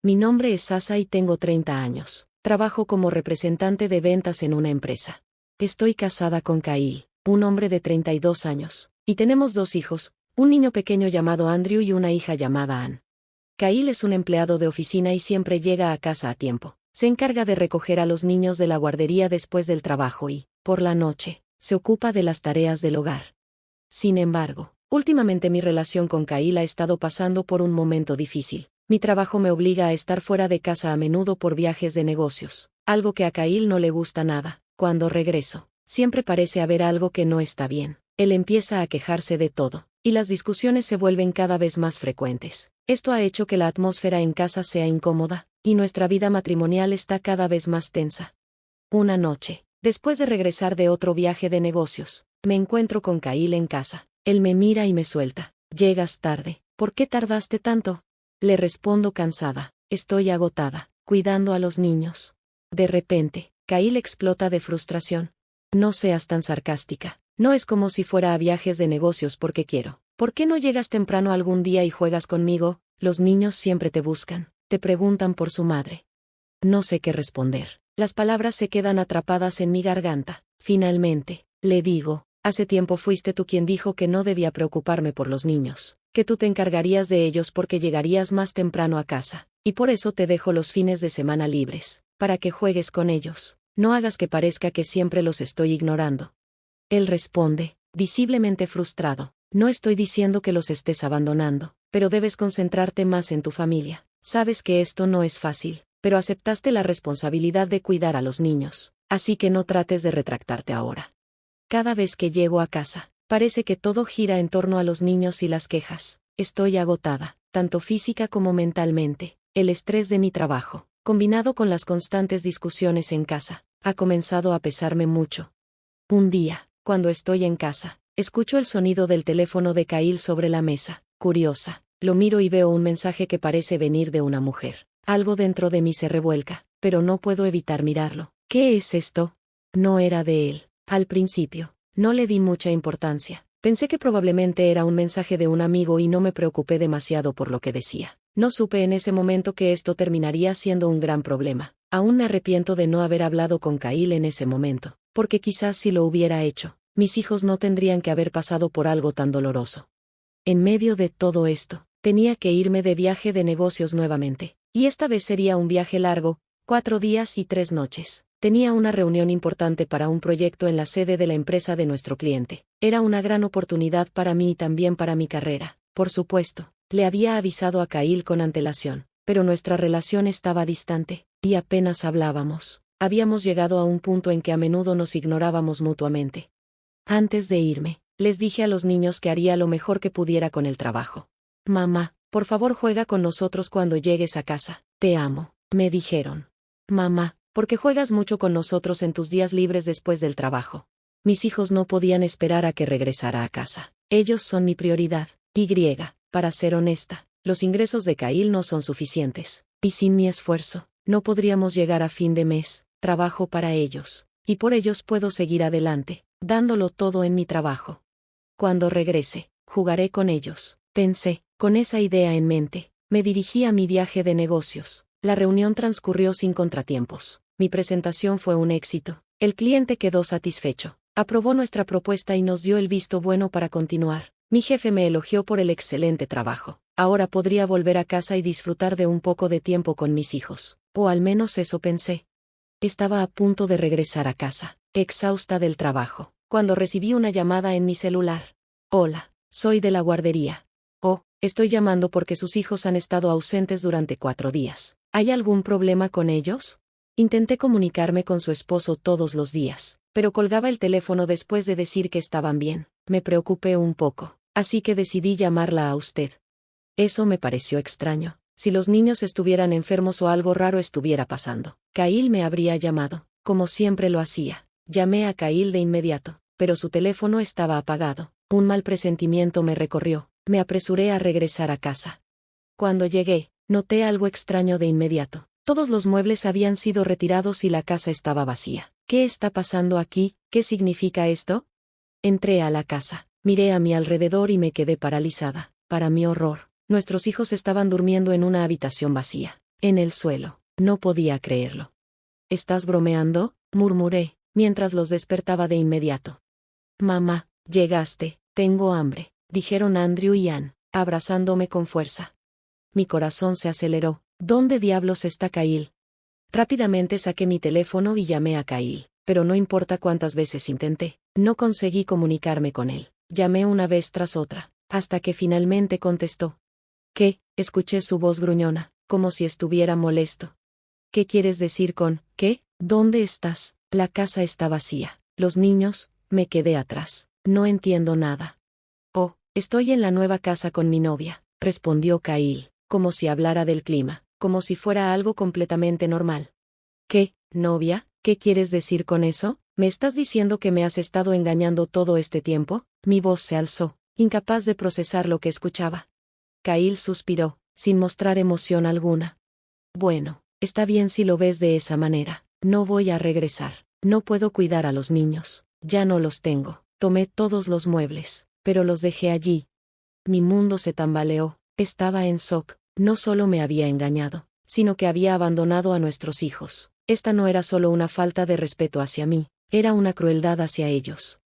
Mi nombre es Sasa y tengo 30 años. Trabajo como representante de ventas en una empresa. Estoy casada con Kyle, un hombre de 32 años, y tenemos 2 hijos, un niño pequeño llamado Andrew y una hija llamada Ann. Kyle es un empleado de oficina y siempre llega a casa a tiempo. Se encarga de recoger a los niños de la guardería después del trabajo y, por la noche, se ocupa de las tareas del hogar. Sin embargo, últimamente mi relación con Kyle ha estado pasando por un momento difícil. Mi trabajo me obliga a estar fuera de casa a menudo por viajes de negocios, algo que a Kyle no le gusta nada. Cuando regreso, siempre parece haber algo que no está bien. Él empieza a quejarse de todo, y las discusiones se vuelven cada vez más frecuentes. Esto ha hecho que la atmósfera en casa sea incómoda, y nuestra vida matrimonial está cada vez más tensa. Una noche, después de regresar de otro viaje de negocios, me encuentro con Kyle en casa. Él me mira y me suelta. «Llegas tarde. ¿Por qué tardaste tanto?» Le respondo cansada. «Estoy agotada, cuidando a los niños». De repente, Kyle explota de frustración. «No seas tan sarcástica. No es como si fuera a viajes de negocios porque quiero. ¿Por qué no llegas temprano algún día y juegas conmigo? Los niños siempre te buscan, te preguntan por su madre». No sé qué responder. Las palabras se quedan atrapadas en mi garganta. Finalmente, le digo: «Hace tiempo fuiste tú quien dijo que no debía preocuparme por los niños, que tú te encargarías de ellos porque llegarías más temprano a casa, y por eso te dejo los fines de semana libres, para que juegues con ellos. No hagas que parezca que siempre los estoy ignorando». Él responde, visiblemente frustrado: «No estoy diciendo que los estés abandonando, pero debes concentrarte más en tu familia. Sabes que esto no es fácil, pero aceptaste la responsabilidad de cuidar a los niños, así que no trates de retractarte ahora». Cada vez que llego a casa, parece que todo gira en torno a los niños y las quejas. Estoy agotada, tanto física como mentalmente. El estrés de mi trabajo, combinado con las constantes discusiones en casa, ha comenzado a pesarme mucho. Un día, cuando estoy en casa, escucho el sonido del teléfono de Kyle sobre la mesa. Curiosa, lo miro y veo un mensaje que parece venir de una mujer. Algo dentro de mí se revuelca, pero no puedo evitar mirarlo. ¿Qué es esto? No era de él. Al principio, no le di mucha importancia. Pensé que probablemente era un mensaje de un amigo y no me preocupé demasiado por lo que decía. No supe en ese momento que esto terminaría siendo un gran problema. Aún me arrepiento de no haber hablado con Kyle en ese momento, porque quizás si lo hubiera hecho, mis hijos no tendrían que haber pasado por algo tan doloroso. En medio de todo esto, tenía que irme de viaje de negocios nuevamente, y esta vez sería un viaje largo, 4 días y 3 noches. Tenía una reunión importante para un proyecto en la sede de la empresa de nuestro cliente. Era una gran oportunidad para mí y también para mi carrera. Por supuesto, le había avisado a Kyle con antelación, pero nuestra relación estaba distante, y apenas hablábamos. Habíamos llegado a un punto en que a menudo nos ignorábamos mutuamente. Antes de irme, les dije a los niños que haría lo mejor que pudiera con el trabajo. «Mamá, por favor juega con nosotros cuando llegues a casa. Te amo», me dijeron. «Mamá, porque juegas mucho con nosotros en tus días libres después del trabajo». Mis hijos no podían esperar a que regresara a casa. Ellos son mi prioridad. Para ser honesta, los ingresos de Kyle no son suficientes, y sin mi esfuerzo, no podríamos llegar a fin de mes. Trabajo para ellos, y por ellos puedo seguir adelante, dándolo todo en mi trabajo. Cuando regrese, jugaré con ellos, pensé. Con esa idea en mente, me dirigí a mi viaje de negocios. La reunión transcurrió sin contratiempos. Mi presentación fue un éxito. El cliente quedó satisfecho. Aprobó nuestra propuesta y nos dio el visto bueno para continuar. Mi jefe me elogió por el excelente trabajo. Ahora podría volver a casa y disfrutar de un poco de tiempo con mis hijos. O al menos eso pensé. Estaba a punto de regresar a casa, exhausta del trabajo, cuando recibí una llamada en mi celular. «Hola, soy de la guardería». «Oh, estoy llamando porque sus hijos han estado ausentes durante 4 días. ¿Hay algún problema con ellos?». Intenté comunicarme con su esposo todos los días, pero colgaba el teléfono después de decir que estaban bien. Me preocupé un poco, así que decidí llamarla a usted. Eso me pareció extraño. Si los niños estuvieran enfermos o algo raro estuviera pasando, Kyle me habría llamado, como siempre lo hacía. Llamé a Kyle de inmediato, pero su teléfono estaba apagado. Un mal presentimiento me recorrió. Me apresuré a regresar a casa. Cuando llegué, noté algo extraño de inmediato. Todos los muebles habían sido retirados y la casa estaba vacía. ¿Qué está pasando aquí? ¿Qué significa esto? Entré a la casa, miré a mi alrededor y me quedé paralizada. Para mi horror, nuestros hijos estaban durmiendo en una habitación vacía. en el suelo. No podía creerlo. ¿Estás bromeando?, murmuré, mientras los despertaba de inmediato. Mamá, llegaste, tengo hambre, dijeron Andrew y Ann, abrazándome con fuerza. Mi corazón se aceleró. ¿Dónde diablos está Kyle? Rápidamente saqué mi teléfono y llamé a Kyle, pero no importa cuántas veces intenté, no conseguí comunicarme con él. Llamé una vez tras otra, hasta que finalmente contestó. ¿Qué? Escuché su voz gruñona, como si estuviera molesto. ¿Qué quieres decir con qué? ¿Dónde estás? La casa está vacía. Los niños, me quedé atrás. No entiendo nada. Oh, estoy en la nueva casa con mi novia, respondió Kyle, como si hablara del clima, como si fuera algo completamente normal. ¿Qué, novia? ¿Qué quieres decir con eso? ¿Me estás diciendo que me has estado engañando todo este tiempo? Mi voz se alzó, incapaz de procesar lo que escuchaba. Kyle suspiró, sin mostrar emoción alguna. Bueno, está bien si lo ves de esa manera. No voy a regresar. No puedo cuidar a los niños. Ya no los tengo. Tomé todos los muebles, pero los dejé allí. Mi mundo se tambaleó. Estaba en shock. No solo me había engañado, sino que había abandonado a nuestros hijos. Esta no era solo una falta de respeto hacia mí, era una crueldad hacia ellos.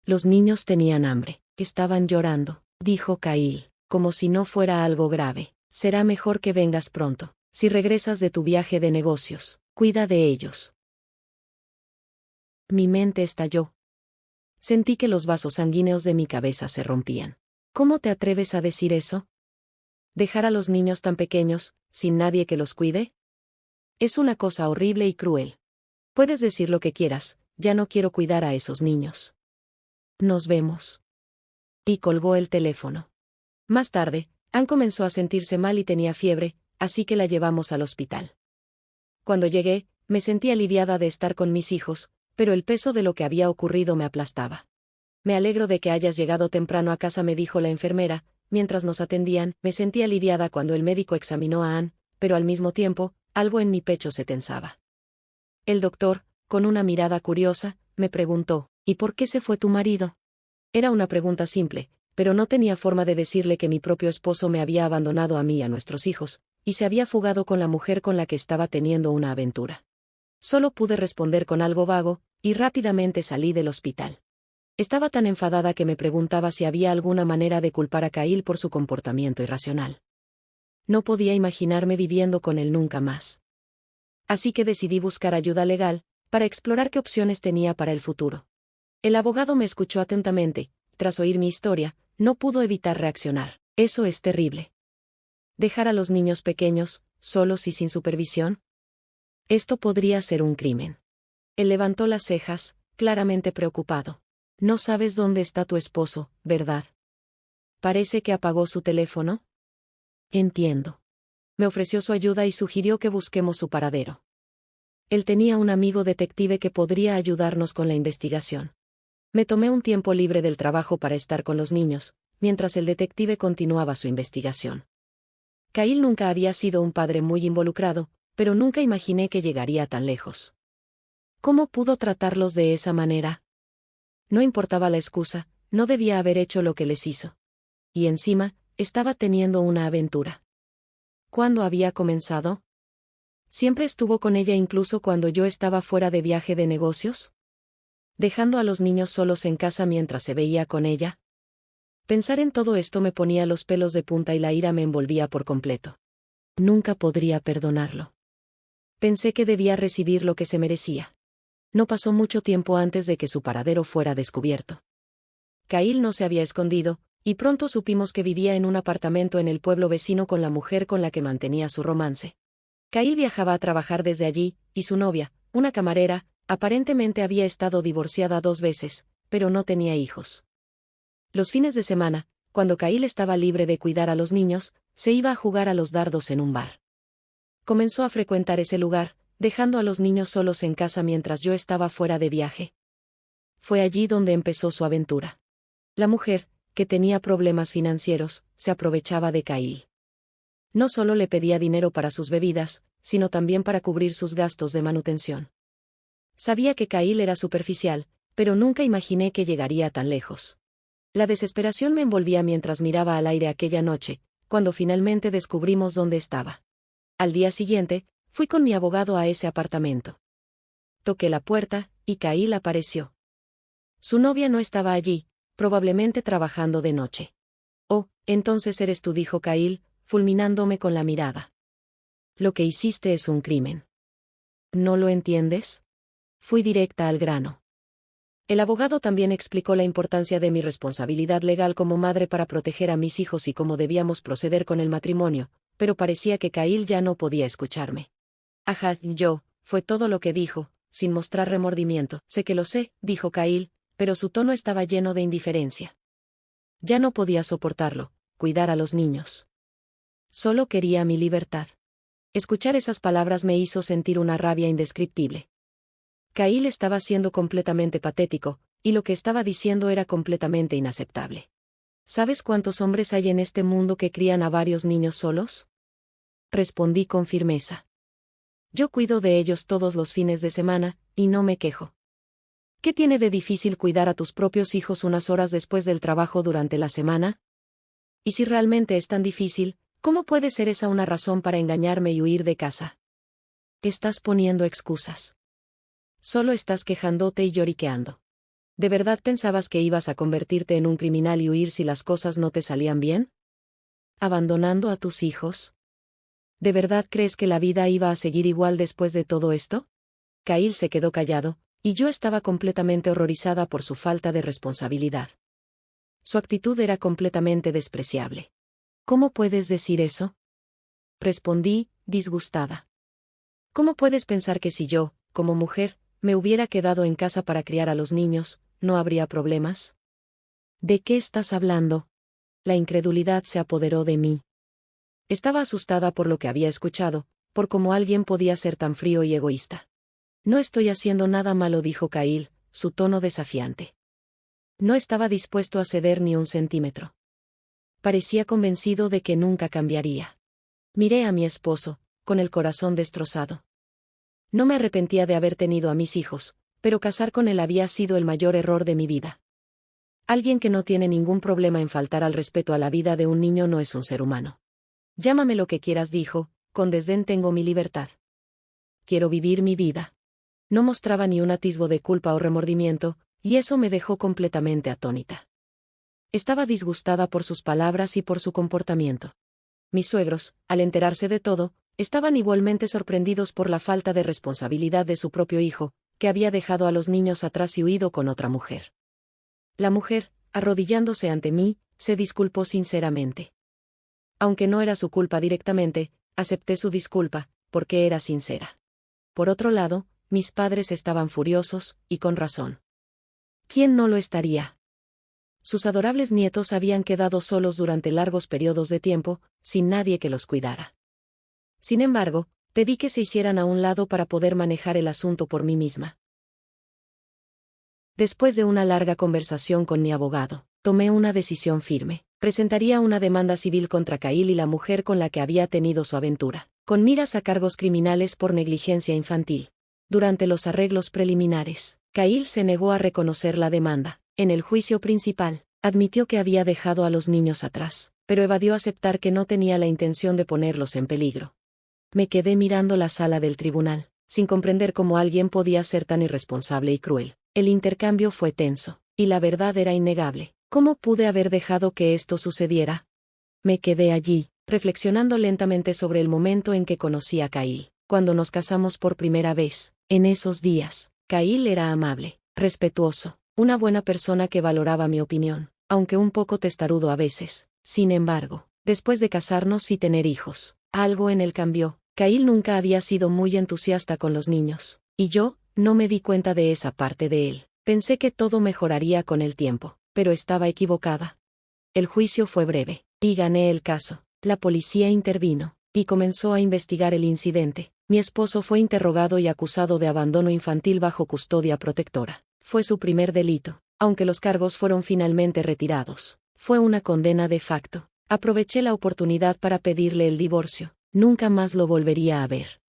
Los niños tenían hambre, estaban llorando, dijo Kyle, como si no fuera algo grave. Será mejor que vengas pronto. Si regresas de tu viaje de negocios, cuida de ellos. Mi mente estalló. Sentí que los vasos sanguíneos de mi cabeza se rompían. ¿Cómo te atreves a decir eso? ¿Dejar a los niños tan pequeños, sin nadie que los cuide? Es una cosa horrible y cruel. Puedes decir lo que quieras, ya no quiero cuidar a esos niños. Nos vemos. Y colgó el teléfono. Más tarde, Ann comenzó a sentirse mal y tenía fiebre, así que la llevamos al hospital. Cuando llegué, me sentí aliviada de estar con mis hijos, pero el peso de lo que había ocurrido me aplastaba. Me alegro de que hayas llegado temprano a casa, me dijo la enfermera, mientras nos atendían. Me sentí aliviada cuando el médico examinó a Ann, pero al mismo tiempo, algo en mi pecho se tensaba. El doctor, con una mirada curiosa, me preguntó, ¿y por qué se fue tu marido? Era una pregunta simple, pero no tenía forma de decirle que mi propio esposo me había abandonado a mí y a nuestros hijos, y se había fugado con la mujer con la que estaba teniendo una aventura. Solo pude responder con algo vago, y rápidamente salí del hospital. Estaba tan enfadada que me preguntaba si había alguna manera de culpar a Kyle por su comportamiento irracional. No podía imaginarme viviendo con él nunca más. Así que decidí buscar ayuda legal, para explorar qué opciones tenía para el futuro. El abogado me escuchó atentamente. Tras oír mi historia, no pudo evitar reaccionar. Eso es terrible. ¿Dejar a los niños pequeños, solos y sin supervisión? Esto podría ser un crimen. Él levantó las cejas, claramente preocupado. No sabes dónde está tu esposo, ¿verdad? Parece que apagó su teléfono. Entiendo. Me ofreció su ayuda y sugirió que busquemos su paradero. Él tenía un amigo detective que podría ayudarnos con la investigación. Me tomé un tiempo libre del trabajo para estar con los niños, mientras el detective continuaba su investigación. Kyle nunca había sido un padre muy involucrado, pero nunca imaginé que llegaría tan lejos. ¿Cómo pudo tratarlos de esa manera? No importaba la excusa, no debía haber hecho lo que les hizo. Y encima, estaba teniendo una aventura. ¿Cuándo había comenzado? ¿Siempre estuvo con ella incluso cuando yo estaba fuera de viaje de negocios? ¿Dejando a los niños solos en casa mientras se veía con ella? Pensar en todo esto me ponía los pelos de punta y la ira me envolvía por completo. Nunca podría perdonarlo. Pensé que debía recibir lo que se merecía. No pasó mucho tiempo antes de que su paradero fuera descubierto. Kyle no se había escondido, y pronto supimos que vivía en un apartamento en el pueblo vecino con la mujer con la que mantenía su romance. Kyle viajaba a trabajar desde allí, y su novia, una camarera, aparentemente había estado divorciada 2 veces, pero no tenía hijos. Los fines de semana, cuando Kyle estaba libre de cuidar a los niños, se iba a jugar a los dardos en un bar. Comenzó a frecuentar ese lugar, dejando a los niños solos en casa mientras yo estaba fuera de viaje. Fue allí donde empezó su aventura. La mujer, que tenía problemas financieros, se aprovechaba de Kyle. No solo le pedía dinero para sus bebidas, sino también para cubrir sus gastos de manutención. Sabía que Kyle era superficial, pero nunca imaginé que llegaría tan lejos. La desesperación me envolvía mientras miraba al aire aquella noche, cuando finalmente descubrimos dónde estaba. Al día siguiente, fui con mi abogado a ese apartamento. Toqué la puerta, y Kyle apareció. Su novia no estaba allí, probablemente trabajando de noche. «Oh, entonces eres tú», dijo Kyle, fulminándome con la mirada. «Lo que hiciste es un crimen». «¿No lo entiendes?». Fui directa al grano. El abogado también explicó la importancia de mi responsabilidad legal como madre para proteger a mis hijos y cómo debíamos proceder con el matrimonio, pero parecía que Kyle ya no podía escucharme. «Ajá, fue todo lo que dijo, sin mostrar remordimiento». «Sé que lo sé», dijo Kyle, pero su tono estaba lleno de indiferencia. Ya no podía soportarlo, cuidar a los niños. Solo quería mi libertad. Escuchar esas palabras me hizo sentir una rabia indescriptible. Kyle estaba siendo completamente patético, y lo que estaba diciendo era completamente inaceptable. ¿Sabes cuántos hombres hay en este mundo que crían a varios niños solos? Respondí con firmeza. Yo cuido de ellos todos los fines de semana, y no me quejo. ¿Qué tiene de difícil cuidar a tus propios hijos unas horas después del trabajo durante la semana? Y si realmente es tan difícil, ¿cómo puede ser esa una razón para engañarme y huir de casa? Estás poniendo excusas. Solo estás quejándote y lloriqueando. ¿De verdad pensabas que ibas a convertirte en un criminal y huir si las cosas no te salían bien? ¿Abandonando a tus hijos? ¿De verdad crees que la vida iba a seguir igual después de todo esto? Kyle se quedó callado, y yo estaba completamente horrorizada por su falta de responsabilidad. Su actitud era completamente despreciable. ¿Cómo puedes decir eso? Respondí, disgustada. ¿Cómo puedes pensar que si yo, como mujer, me hubiera quedado en casa para criar a los niños, no habría problemas? ¿De qué estás hablando? La incredulidad se apoderó de mí. Estaba asustada por lo que había escuchado, por cómo alguien podía ser tan frío y egoísta. No estoy haciendo nada malo, dijo Kyle, su tono desafiante. No estaba dispuesto a ceder ni un centímetro. Parecía convencido de que nunca cambiaría. Miré a mi esposo, con el corazón destrozado. No me arrepentía de haber tenido a mis hijos, pero casar con él había sido el mayor error de mi vida. Alguien que no tiene ningún problema en faltar al respeto a la vida de un niño no es un ser humano. Llámame lo que quieras, dijo, con desdén. Tengo mi libertad. Quiero vivir mi vida. No mostraba ni un atisbo de culpa o remordimiento, y eso me dejó completamente atónita. Estaba disgustada por sus palabras y por su comportamiento. Mis suegros, al enterarse de todo, estaban igualmente sorprendidos por la falta de responsabilidad de su propio hijo, que había dejado a los niños atrás y huido con otra mujer. La mujer, arrodillándose ante mí, se disculpó sinceramente. Aunque no era su culpa directamente, acepté su disculpa, porque era sincera. Por otro lado, mis padres estaban furiosos, y con razón. ¿Quién no lo estaría? Sus adorables nietos habían quedado solos durante largos periodos de tiempo, sin nadie que los cuidara. Sin embargo, pedí que se hicieran a un lado para poder manejar el asunto por mí misma. Después de una larga conversación con mi abogado, tomé una decisión firme. Presentaría una demanda civil contra Kyle y la mujer con la que había tenido su aventura, con miras a cargos criminales por negligencia infantil. Durante los arreglos preliminares, Kyle se negó a reconocer la demanda. En el juicio principal, admitió que había dejado a los niños atrás, pero evadió aceptar que no tenía la intención de ponerlos en peligro. Me quedé mirando la sala del tribunal, sin comprender cómo alguien podía ser tan irresponsable y cruel. El intercambio fue tenso, y la verdad era innegable. ¿Cómo pude haber dejado que esto sucediera? Me quedé allí, reflexionando lentamente sobre el momento en que conocí a Kyle. Cuando nos casamos por primera vez, en esos días, Kyle era amable, respetuoso, una buena persona que valoraba mi opinión, aunque un poco testarudo a veces. Sin embargo, después de casarnos y tener hijos, algo en él cambió. Kyle nunca había sido muy entusiasta con los niños, y yo, no me di cuenta de esa parte de él. Pensé que todo mejoraría con el tiempo, pero estaba equivocada. El juicio fue breve, y gané el caso. La policía intervino, y comenzó a investigar el incidente. Mi esposo fue interrogado y acusado de abandono infantil bajo custodia protectora. Fue su primer delito, aunque los cargos fueron finalmente retirados. Fue una condena de facto. Aproveché la oportunidad para pedirle el divorcio. Nunca más lo volvería a ver.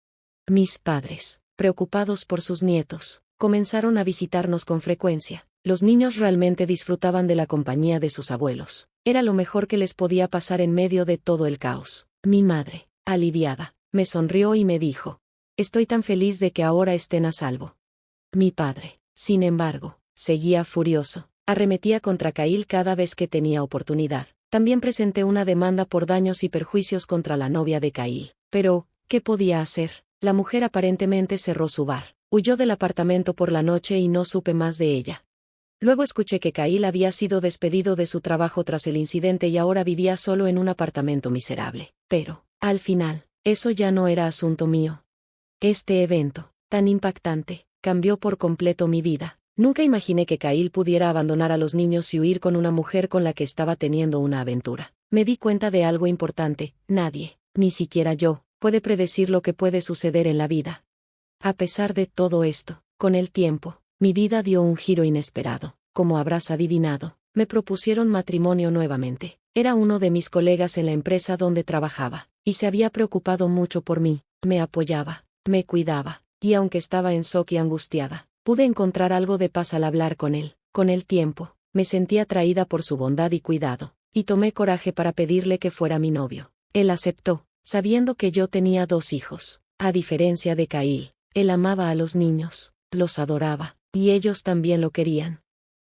Mis padres, preocupados por sus nietos, comenzaron a visitarnos con frecuencia. Los niños realmente disfrutaban de la compañía de sus abuelos. Era lo mejor que les podía pasar en medio de todo el caos. Mi madre, aliviada, me sonrió y me dijo: estoy tan feliz de que ahora estén a salvo. Mi padre, sin embargo, seguía furioso. Arremetía contra Kyle cada vez que tenía oportunidad. También presenté una demanda por daños y perjuicios contra la novia de Kyle. Pero, ¿qué podía hacer? La mujer aparentemente cerró su bar. Huyó del apartamento por la noche y no supe más de ella. Luego escuché que Kyle había sido despedido de su trabajo tras el incidente y ahora vivía solo en un apartamento miserable. Pero, al final, eso ya no era asunto mío. Este evento, tan impactante, cambió por completo mi vida. Nunca imaginé que Kyle pudiera abandonar a los niños y huir con una mujer con la que estaba teniendo una aventura. Me di cuenta de algo importante: nadie, ni siquiera yo, puede predecir lo que puede suceder en la vida. A pesar de todo esto, con el tiempo, mi vida dio un giro inesperado. Como habrás adivinado, me propusieron matrimonio nuevamente. Era uno de mis colegas en la empresa donde trabajaba, y se había preocupado mucho por mí, me apoyaba, me cuidaba, y aunque estaba en shock y angustiada, pude encontrar algo de paz al hablar con él. Con el tiempo, me sentí atraída por su bondad y cuidado, y tomé coraje para pedirle que fuera mi novio. Él aceptó, sabiendo que yo tenía 2 hijos. A diferencia de Kyle, él amaba a los niños, los adoraba, y ellos también lo querían.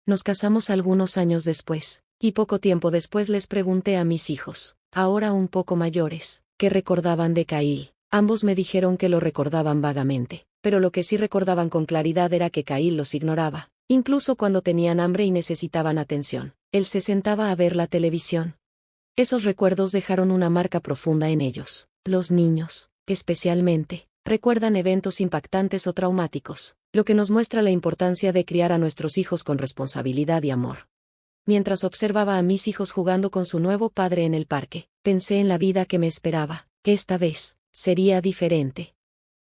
Nos casamos algunos años después, y poco tiempo después les pregunté a mis hijos, ahora un poco mayores, qué recordaban de Kyle. Ambos me dijeron que lo recordaban vagamente, pero lo que sí recordaban con claridad era que Kyle los ignoraba. Incluso cuando tenían hambre y necesitaban atención, él se sentaba a ver la televisión. Esos recuerdos dejaron una marca profunda en ellos. Los niños, especialmente, recuerdan eventos impactantes o traumáticos, lo que nos muestra la importancia de criar a nuestros hijos con responsabilidad y amor. Mientras observaba a mis hijos jugando con su nuevo padre en el parque, pensé en la vida que me esperaba. Esta vez, sería diferente.